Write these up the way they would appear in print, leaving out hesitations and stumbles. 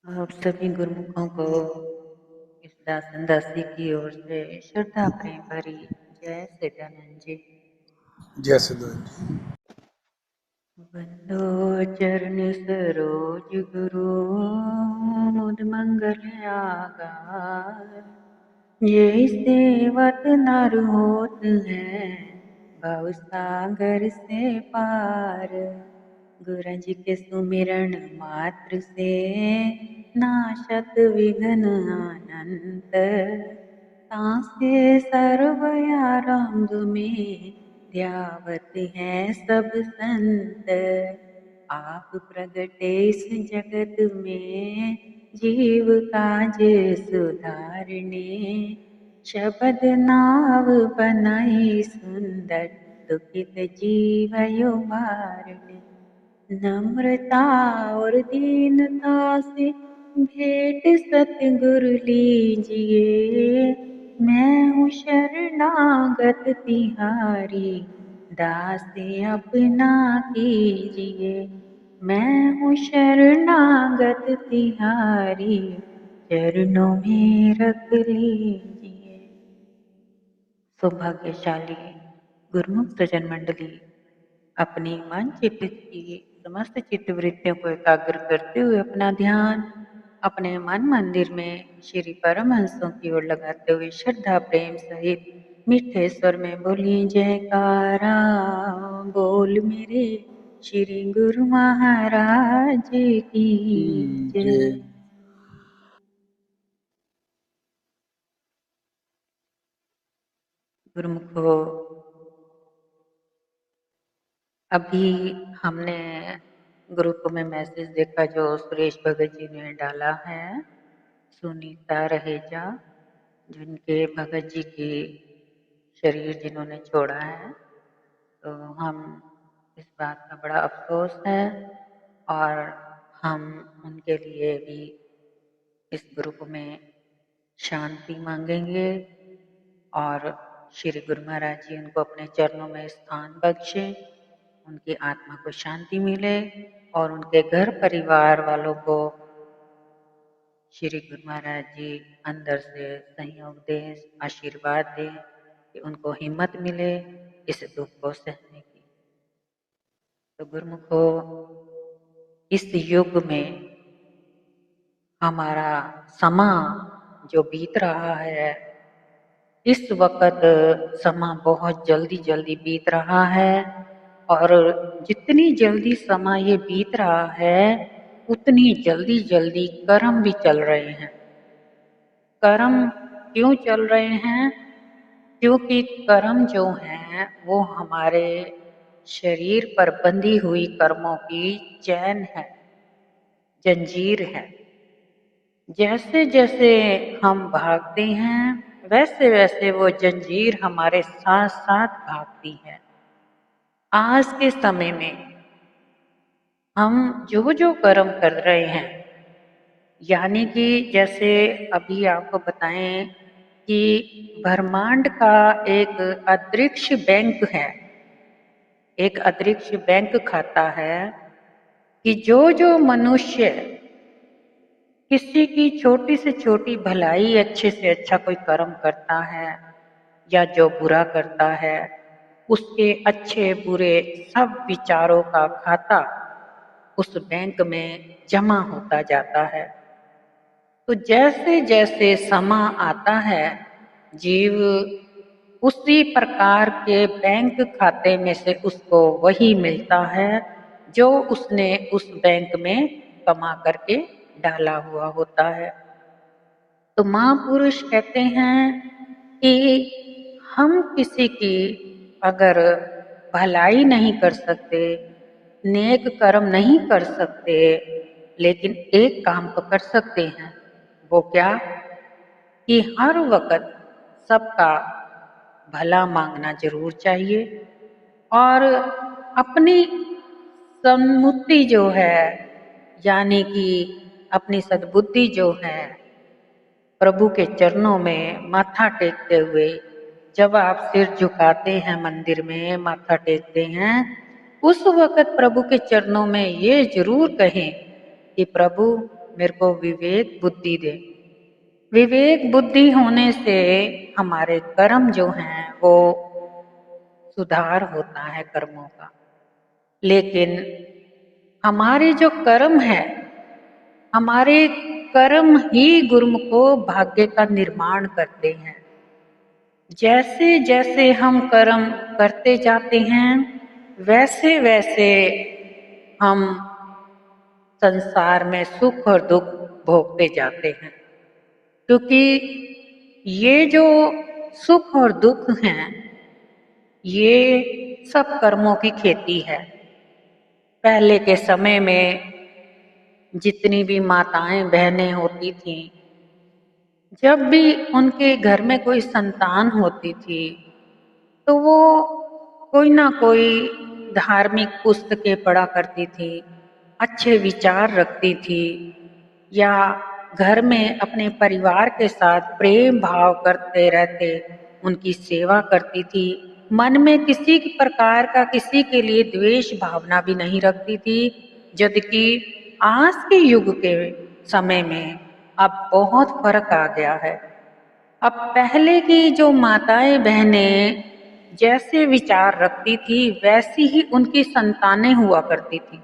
आप सभी गुरुमुखों को इस दासन दासी की ओर से श्रद्धा प्रेम भरी जय सदानंद जी। जय सिद्धू। बंदो चरण सरोज गुरु मुद मंगल आगार। ये सेवत नर होत है भव सागर से पार। गुरु जी के सुमिरन मात्र से नाशत विघ्न अनंत। तासे सर्व आरंभ में ध्यावत है सब संत। आप प्रगटे इस जगत में जीव काज सुधारने। शबद नाव बनाई सुंदर दुखित जीव उबारने। नम्रता और दीनता से भेंट सतगुरु लीजिए। मैं हूँ शरणागत तिहारी दास अपना कीजिए। मैं हूँ शरणागत तिहारी चरणों में रख लीजिए। सौभाग्यशाली गुरुमुख सज्जन मंडली अपनी मन चित्त की समस्त चित्त वृत्तियों को एकाग्र करते हुए अपना ध्यान अपने मन मंदिर में श्री परमहंसों की ओर लगाते हुए श्रद्धा प्रेम सहित मीठे स्वर में बोली जयकारा। बोल मेरे श्री गुरु महाराज की जय। गुरुमुखो, अभी हमने ग्रुप में मैसेज देखा जो सुरेश भगत जी ने डाला है। सुनीता रहेजा जिनके भगत जी की शरीर जिन्होंने छोड़ा है, तो हम इस बात का बड़ा अफसोस है और हम उनके लिए भी इस ग्रुप में शांति मांगेंगे और श्री गुरु महाराज जी उनको अपने चरणों में स्थान बख्शे, उनकी आत्मा को शांति मिले और उनके घर परिवार वालों को श्री गुरु महाराज जी अंदर से सहयोग दें, आशीर्वाद दें कि उनको हिम्मत मिले इस दुख को सहने की। तो गुरुमुखो, इस युग में हमारा समा जो बीत रहा है, इस वक्त समा बहुत जल्दी जल्दी बीत रहा है और जितनी जल्दी समय ये बीत रहा है उतनी जल्दी जल्दी कर्म भी चल रहे हैं। कर्म क्यों चल रहे हैं? क्योंकि कर्म जो हैं वो हमारे शरीर पर बंधी हुई कर्मों की चैन है, जंजीर है। जैसे जैसे हम भागते हैं वैसे वैसे वो जंजीर हमारे साथ साथ भागती है। आज के समय में हम जो जो कर्म कर रहे हैं, यानी कि जैसे अभी आपको बताएं कि ब्रह्मांड का एक अंतरिक्ष बैंक है, एक अंतरिक्ष बैंक खाता है कि जो जो मनुष्य किसी की छोटी से छोटी भलाई अच्छे से अच्छा कोई कर्म करता है या जो बुरा करता है, उसके अच्छे बुरे सब विचारों का खाता उस बैंक में जमा होता जाता है। तो जैसे जैसे समय आता है, जीव उसी प्रकार के बैंक खाते में से उसको वही मिलता है जो उसने उस बैंक में कमा करके डाला हुआ होता है। तो महापुरुष कहते हैं कि हम किसी की अगर भलाई नहीं कर सकते, नेक कर्म नहीं कर सकते, लेकिन एक काम तो कर सकते हैं। वो क्या? कि हर वक्त सबका भला मांगना जरूर चाहिए और अपनी सन्मुति जो है, यानी कि अपनी सद्बुद्धि जो है, प्रभु के चरणों में माथा टेकते हुए जब आप सिर झुकाते हैं, मंदिर में माथा टेकते हैं, उस वक्त प्रभु के चरणों में ये जरूर कहें कि प्रभु मेरे को विवेक बुद्धि दे। विवेक बुद्धि होने से हमारे कर्म जो हैं वो सुधार होता है कर्मों का। लेकिन हमारे जो कर्म है, हमारे कर्म ही गुरु को भाग्य का निर्माण करते हैं। जैसे जैसे हम कर्म करते जाते हैं वैसे वैसे हम संसार में सुख और दुख भोगते जाते हैं। क्योंकि ये जो सुख और दुख हैं ये सब कर्मों की खेती है। पहले के समय में जितनी भी माताएं बहनें होती थीं, जब भी उनके घर में कोई संतान होती थी तो वो कोई ना कोई धार्मिक पुस्तकें पढ़ा करती थी, अच्छे विचार रखती थी, या घर में अपने परिवार के साथ प्रेम भाव करते रहते उनकी सेवा करती थी। मन में किसी प्रकार का किसी के लिए द्वेष भावना भी नहीं रखती थी। जबकि आज के युग के समय में अब बहुत फर्क आ गया है। अब पहले की जो माताएं बहनें जैसे विचार रखती थी वैसी ही उनकी संतानें हुआ करती थी।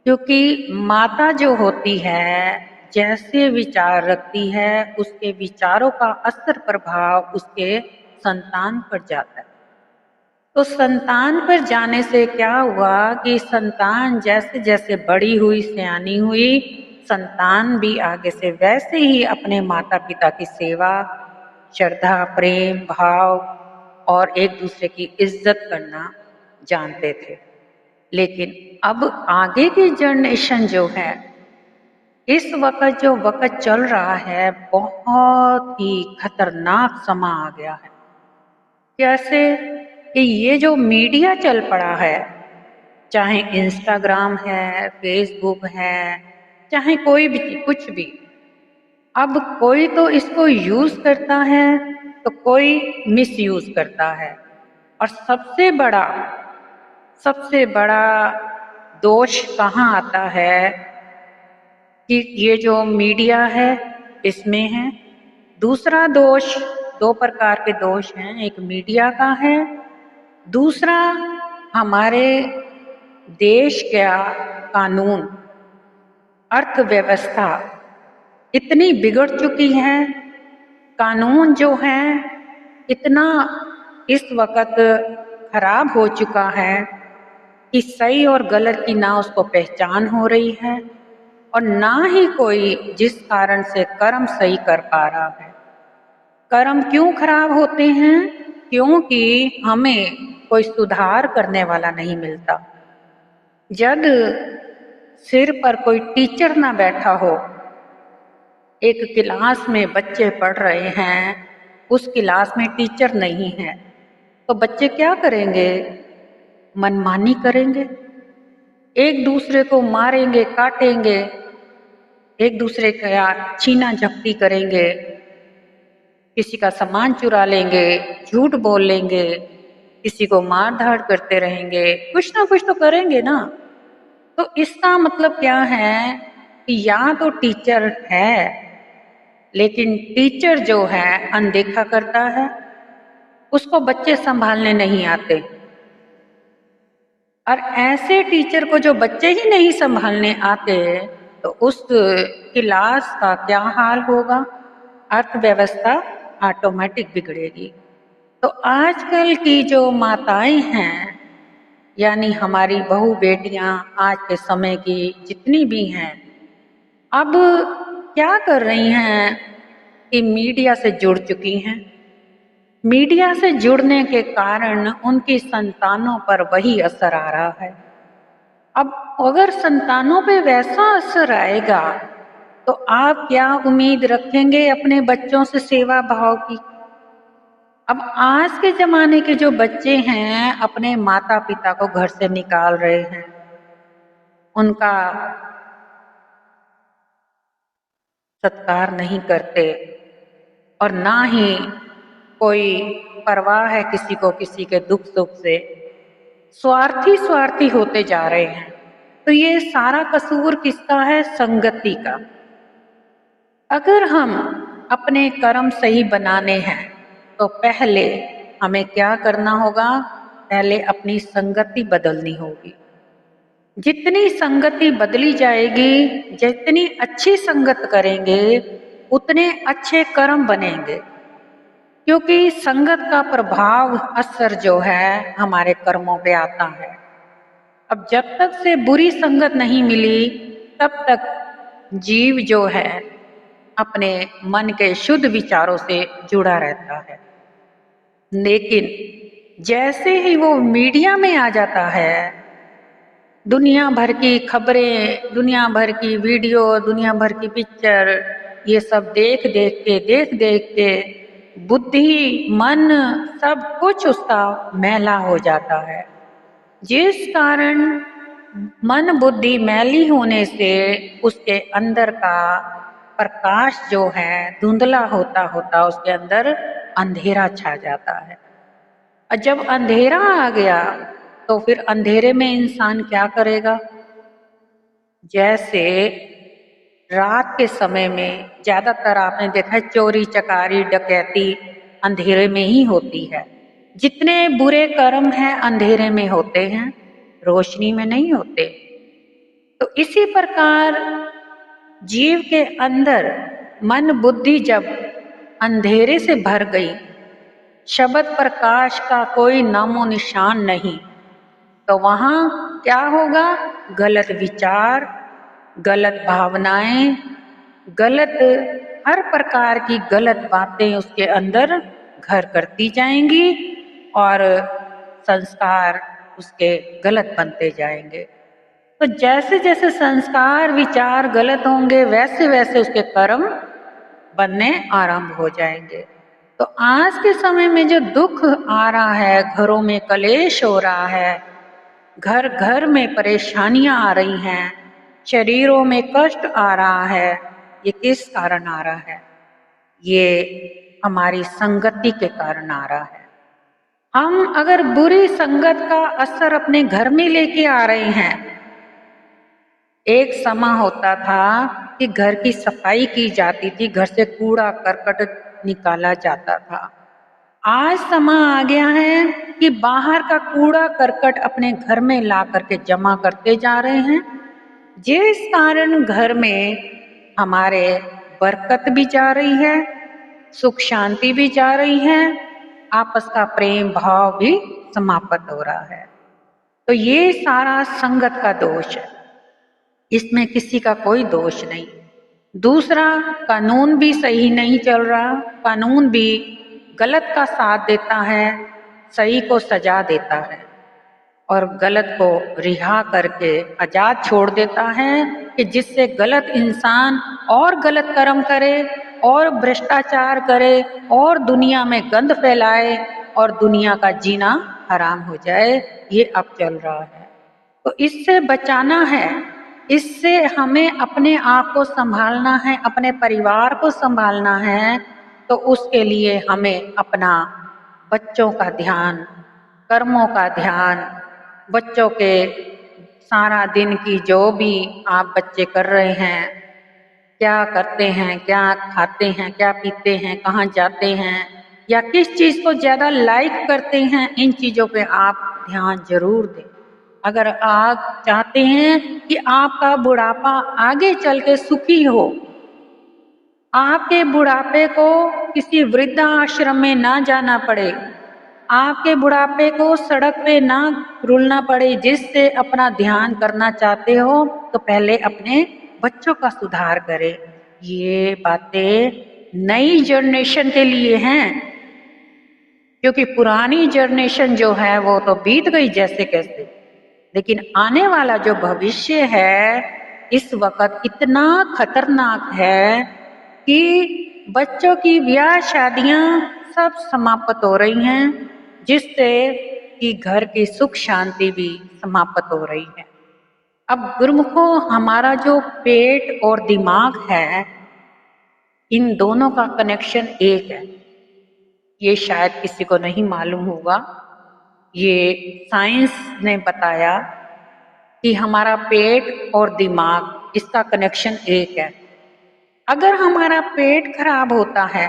क्योंकि माता जो होती है जैसे विचार रखती है उसके विचारों का असर प्रभाव उसके संतान पर जाता है। तो संतान पर जाने से क्या हुआ कि संतान जैसे जैसे बड़ी हुई सयानी हुई, संतान भी आगे से वैसे ही अपने माता पिता की सेवा, श्रद्धा, प्रेम भाव और एक दूसरे की इज्जत करना जानते थे। लेकिन अब आगे की जनरेशन जो है, इस वक्त जो वक्त चल रहा है बहुत ही खतरनाक समा आ गया है। कैसे कि ये जो मीडिया चल पड़ा है, चाहे इंस्टाग्राम है, फेसबुक है, चाहे कोई भी कुछ भी, अब कोई तो इसको यूज करता है तो कोई मिसयूज करता है। और सबसे बड़ा दोष कहाँ आता है कि ये जो मीडिया है इसमें है। दूसरा दोष, दो प्रकार के दोष हैं, एक मीडिया का है, दूसरा हमारे देश का कानून, अर्थव्यवस्था इतनी बिगड़ चुकी है, कानून जो है इतना इस वक्त खराब हो चुका है कि सही और गलत की ना उसको पहचान हो रही है और ना ही कोई जिस कारण से कर्म सही कर पा रहा है। कर्म क्यों खराब होते हैं? क्योंकि हमें कोई सुधार करने वाला नहीं मिलता। जब सिर पर कोई टीचर ना बैठा हो, एक क्लास में बच्चे पढ़ रहे हैं, उस क्लास में टीचर नहीं है, तो बच्चे क्या करेंगे? मनमानी करेंगे, एक दूसरे को मारेंगे, काटेंगे, एक दूसरे का छीना झपटी करेंगे, किसी का सामान चुरा लेंगे, झूठ बोल लेंगे, किसी को मार धाड़ करते रहेंगे, कुछ ना कुछ तो करेंगे ना। तो इसका मतलब क्या है कि या तो टीचर है लेकिन टीचर जो है अनदेखा करता है, उसको बच्चे संभालने नहीं आते। और ऐसे टीचर को जो बच्चे ही नहीं संभालने आते तो उस क्लास का क्या हाल होगा? अर्थव्यवस्था ऑटोमेटिक बिगड़ेगी। तो आजकल की जो माताएं हैं, यानी हमारी बहू बेटियां आज के समय की जितनी भी हैं, अब क्या कर रही हैं कि मीडिया से जुड़ चुकी हैं। मीडिया से जुड़ने के कारण उनकी संतानों पर वही असर आ रहा है। अब अगर संतानों पे वैसा असर आएगा तो आप क्या उम्मीद रखेंगे अपने बच्चों से सेवा भाव की? अब आज के जमाने के जो बच्चे हैं अपने माता पिता को घर से निकाल रहे हैं, उनका सत्कार नहीं करते और ना ही कोई परवाह है किसी को किसी के दुख सुख से, स्वार्थी होते जा रहे हैं। तो ये सारा कसूर किसका है? संगति का। अगर हम अपने कर्म सही बनाने हैं तो पहले हमें क्या करना होगा? पहले अपनी संगति बदलनी होगी। जितनी संगति बदली जाएगी, जितनी अच्छी संगत करेंगे, उतने अच्छे कर्म बनेंगे, क्योंकि संगत का प्रभाव असर जो है हमारे कर्मों पे आता है। अब जब तक से बुरी संगत नहीं मिली तब तक जीव जो है अपने मन के शुद्ध विचारों से जुड़ा रहता है। लेकिन जैसे ही वो मीडिया में आ जाता है, दुनिया भर की खबरें, दुनिया भर की वीडियो, दुनिया भर की पिक्चर, ये सब देख देख के बुद्धि, मन, सब कुछ उसका मैला हो जाता है। जिस कारण मन बुद्धि मैली होने से उसके अंदर का प्रकाश जो है धुंधला होता होता उसके अंदर अंधेरा छा जाता है। और जब अंधेरा आ गया तो फिर अंधेरे में इंसान क्या करेगा? जैसे रात के समय में ज्यादातर आपने देखा है चोरी चकारी डकैती अंधेरे में ही होती है। जितने बुरे कर्म हैं अंधेरे में होते हैं, रोशनी में नहीं होते। तो इसी प्रकार जीव के अंदर मन बुद्धि जब अंधेरे से भर गई, शब्द प्रकाश का कोई नामो निशान नहीं, तो वहां क्या होगा? गलत विचार, गलत भावनाएं, गलत हर प्रकार की गलत बातें उसके अंदर घर करती जाएंगी और संस्कार उसके गलत बनते जाएंगे। तो जैसे जैसे संस्कार विचार गलत होंगे वैसे वैसे उसके कर्म बनने आरंभ हो जाएंगे। तो आज के समय में जो दुख आ रहा है, घरों में कलेश हो रहा है, घर घर में परेशानियां आ रही हैं, शरीरों में कष्ट आ रहा है, ये किस कारण आ रहा है? ये हमारी संगति के कारण आ रहा है। हम अगर बुरी संगत का असर अपने घर में लेके आ रहे हैं, एक समय होता था कि घर की सफाई की जाती थी, घर से कूड़ा करकट निकाला जाता था। आज समय आ गया है कि बाहर का कूड़ा करकट अपने घर में ला करके जमा करते जा रहे हैं, जिस कारण घर में हमारे बरकत भी जा रही है, सुख शांति भी जा रही है, आपस का प्रेम भाव भी समाप्त हो रहा है। तो ये सारा संगत का दोष है, इसमें किसी का कोई दोष नहीं। दूसरा, कानून भी सही नहीं चल रहा, कानून भी गलत का साथ देता है, सही को सजा देता है और गलत को रिहा करके आजाद छोड़ देता है कि जिससे गलत इंसान और गलत कर्म करे और भ्रष्टाचार करे और दुनिया में गंद फैलाए और दुनिया का जीना हराम हो जाए। ये अब चल रहा है। तो इससे बचाना है, इससे हमें अपने आप को संभालना है, अपने परिवार को संभालना है। तो उसके लिए हमें अपना बच्चों का ध्यान, कर्मों का ध्यान, बच्चों के सारा दिन की जो भी आप बच्चे कर रहे हैं, क्या करते हैं, क्या खाते हैं, क्या पीते हैं, कहाँ जाते हैं या किस चीज़ को ज़्यादा लाइक करते हैं, इन चीज़ों पे आप ध्यान जरूर दें। अगर आप चाहते हैं कि आपका बुढ़ापा आगे चल के सुखी हो, आपके बुढ़ापे को किसी वृद्धाश्रम में ना जाना पड़े, आपके बुढ़ापे को सड़क पे ना रुलना पड़े, जिससे अपना ध्यान करना चाहते हो तो पहले अपने बच्चों का सुधार करें। ये बातें नई जनरेशन के लिए हैं, क्योंकि पुरानी जनरेशन जो है वो तो बीत गई जैसे कैसे, लेकिन आने वाला जो भविष्य है इस वक्त इतना खतरनाक है कि बच्चों की ब्याह शादियां सब समाप्त हो रही हैं, जिससे कि घर की सुख शांति भी समाप्त हो रही है। अब गुरुमुखों, हमारा जो पेट और दिमाग है, इन दोनों का कनेक्शन एक है। ये शायद किसी को नहीं मालूम होगा, ये साइंस ने बताया कि हमारा पेट और दिमाग इसका कनेक्शन एक है। अगर हमारा पेट खराब होता है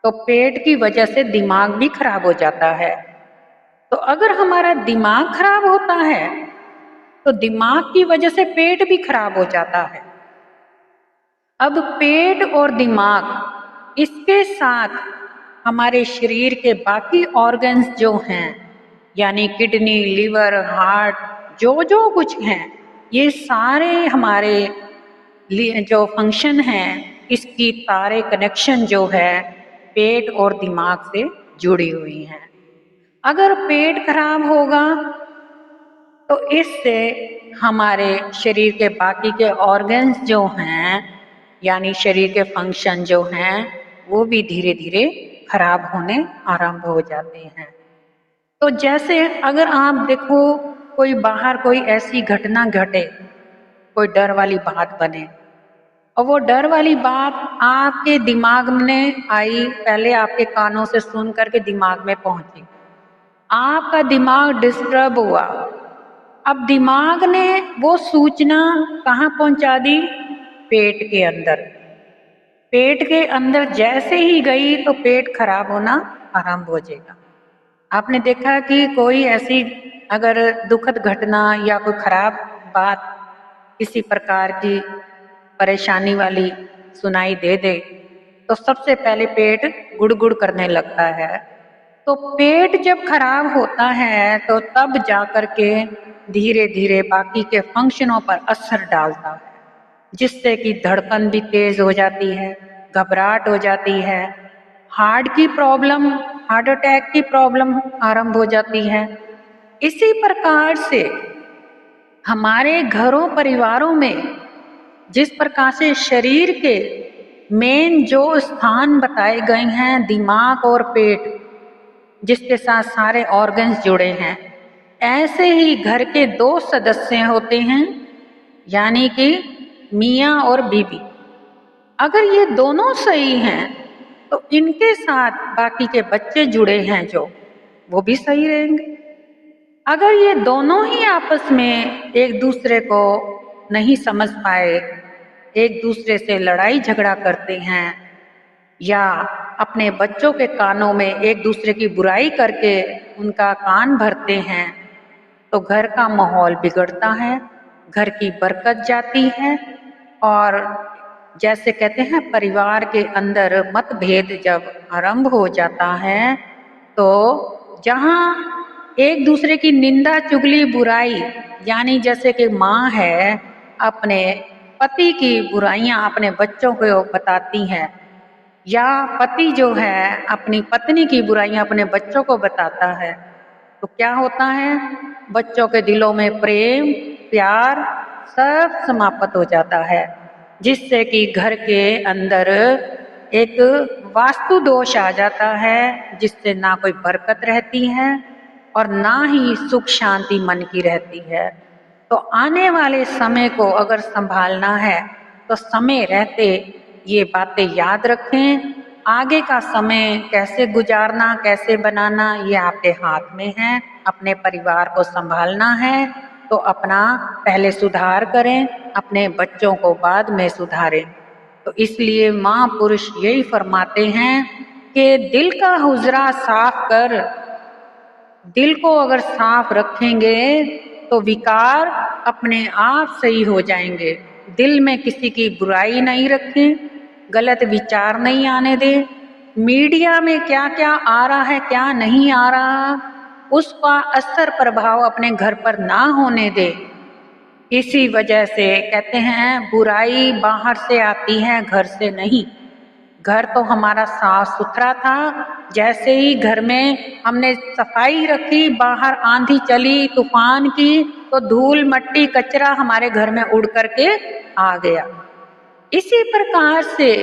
तो पेट की वजह से दिमाग भी खराब हो जाता है। तो अगर हमारा दिमाग खराब होता है तो दिमाग की वजह से पेट भी खराब हो जाता है। अब पेट और दिमाग इसके साथ हमारे शरीर के बाकी ऑर्गन्स जो हैं, यानी किडनी, लिवर, हार्ट, जो जो कुछ हैं, ये सारे हमारे जो फंक्शन हैं, इसकी तारे कनेक्शन जो है पेट और दिमाग से जुड़ी हुई हैं। अगर पेट खराब होगा तो इससे हमारे शरीर के बाकी के ऑर्गन्स जो हैं, यानी शरीर के फंक्शन जो हैं, वो भी धीरे धीरे खराब होने आरंभ हो जाते हैं। तो जैसे अगर आप देखो कोई बाहर कोई ऐसी घटना घटे, कोई डर वाली बात बने, और वो डर वाली बात आपके दिमाग में आई, पहले आपके कानों से सुन करके दिमाग में पहुंची, आपका दिमाग डिस्टर्ब हुआ। अब दिमाग ने वो सूचना कहाँ पहुंचा दी? पेट के अंदर। पेट के अंदर जैसे ही गई तो पेट खराब होना आरंभ हो जाएगा। आपने देखा कि कोई ऐसी अगर दुखद घटना या कोई खराब बात किसी प्रकार की परेशानी वाली सुनाई दे दे तो सबसे पहले पेट गुड़गुड़ करने लगता है। तो पेट जब खराब होता है तो तब जाकर के धीरे धीरे बाकी के फंक्शनों पर असर डालता है, जिससे कि धड़कन भी तेज हो जाती है, घबराहट हो जाती है, हार्ट की प्रॉब्लम, हार्ट अटैक की प्रॉब्लम आरंभ हो जाती है। इसी प्रकार से हमारे घरों परिवारों में जिस प्रकार से शरीर के मेन जो स्थान बताए गए हैं, दिमाग और पेट, जिसके साथ सारे ऑर्गन्स जुड़े हैं, ऐसे ही घर के दो सदस्य होते हैं, यानी कि मियाँ और बीबी। अगर ये दोनों सही हैं तो इनके साथ बाकी के बच्चे जुड़े हैं जो, वो भी सही रहेंगे। अगर ये दोनों ही आपस में एक दूसरे को नहीं समझ पाए, एक दूसरे से लड़ाई झगड़ा करते हैं या अपने बच्चों के कानों में एक दूसरे की बुराई करके उनका कान भरते हैं, तो घर का माहौल बिगड़ता है, घर की बरकत जाती है। और जैसे कहते हैं परिवार के अंदर मतभेद जब आरंभ हो जाता है तो जहाँ एक दूसरे की निंदा चुगली बुराई, यानी जैसे कि माँ है अपने पति की बुराइयां अपने बच्चों को बताती है, या पति जो है अपनी पत्नी की बुराइयां अपने बच्चों को बताता है, तो क्या होता है? बच्चों के दिलों में प्रेम प्यार सब समाप्त हो जाता है, जिससे कि घर के अंदर एक वास्तु दोष आ जाता है, जिससे ना कोई बरकत रहती है और ना ही सुख शांति मन की रहती है। तो आने वाले समय को अगर संभालना है तो समय रहते ये बातें याद रखें। आगे का समय कैसे गुजारना, कैसे बनाना, ये आपके हाथ में है। अपने परिवार को संभालना है तो अपना पहले सुधार करें, अपने बच्चों को बाद में सुधारें। तो इसलिए महापुरुष यही फरमाते हैं कि दिल का हुजरा साफ कर। दिल को अगर साफ रखेंगे तो विकार अपने आप सही हो जाएंगे। दिल में किसी की बुराई नहीं रखें, गलत विचार नहीं आने दें। मीडिया में क्या क्या आ रहा है क्या नहीं आ रहा, उसका असर प्रभाव अपने घर पर ना होने दे। इसी वजह से कहते हैं बुराई बाहर से आती है, घर से नहीं। घर तो हमारा साफ सुथरा था, जैसे ही घर में हमने सफाई रखी, बाहर आंधी चली तूफान की तो धूल मट्टी कचरा हमारे घर में उड़ करके आ गया। इसी प्रकार से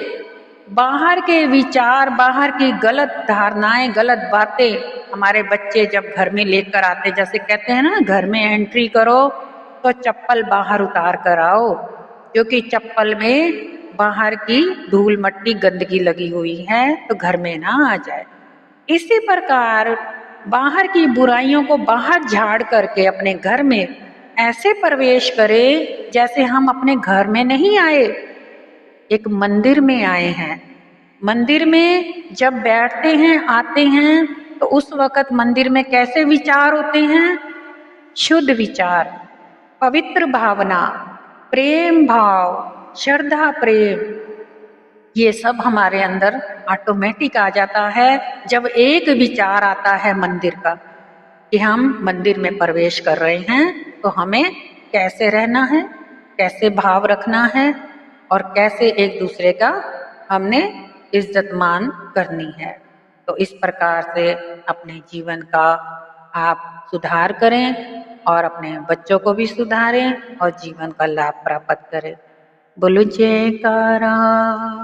बाहर के विचार, बाहर की गलत धारणाएं, गलत बातें हमारे बच्चे जब घर में लेकर आते, जैसे कहते हैं ना घर में एंट्री करो तो चप्पल बाहर उतार कर आओ, क्योंकि चप्पल में बाहर की धूल मट्टी गंदगी लगी हुई है तो घर में ना आ जाए। इसी प्रकार बाहर की बुराइयों को बाहर झाड़ करके अपने घर में ऐसे प्रवेश करें जैसे हम अपने घर में नहीं आए, एक मंदिर में आए हैं। मंदिर में जब बैठते हैं, आते हैं, तो उस वक़्त मंदिर में कैसे विचार होते हैं? शुद्ध विचार, पवित्र भावना, प्रेम भाव, श्रद्धा प्रेम, ये सब हमारे अंदर ऑटोमेटिक आ जाता है जब एक विचार आता है मंदिर का कि हम मंदिर में प्रवेश कर रहे हैं, तो हमें कैसे रहना है, कैसे भाव रखना है और कैसे एक दूसरे का हमने इज्जत मान करनी है। तो इस प्रकार से अपने जीवन का आप सुधार करें और अपने बच्चों को भी सुधारें और जीवन का लाभ प्राप्त करें। बोलो जयकारा,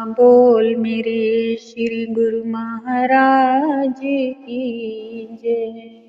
बोल मेरे श्री गुरु महाराज की जय।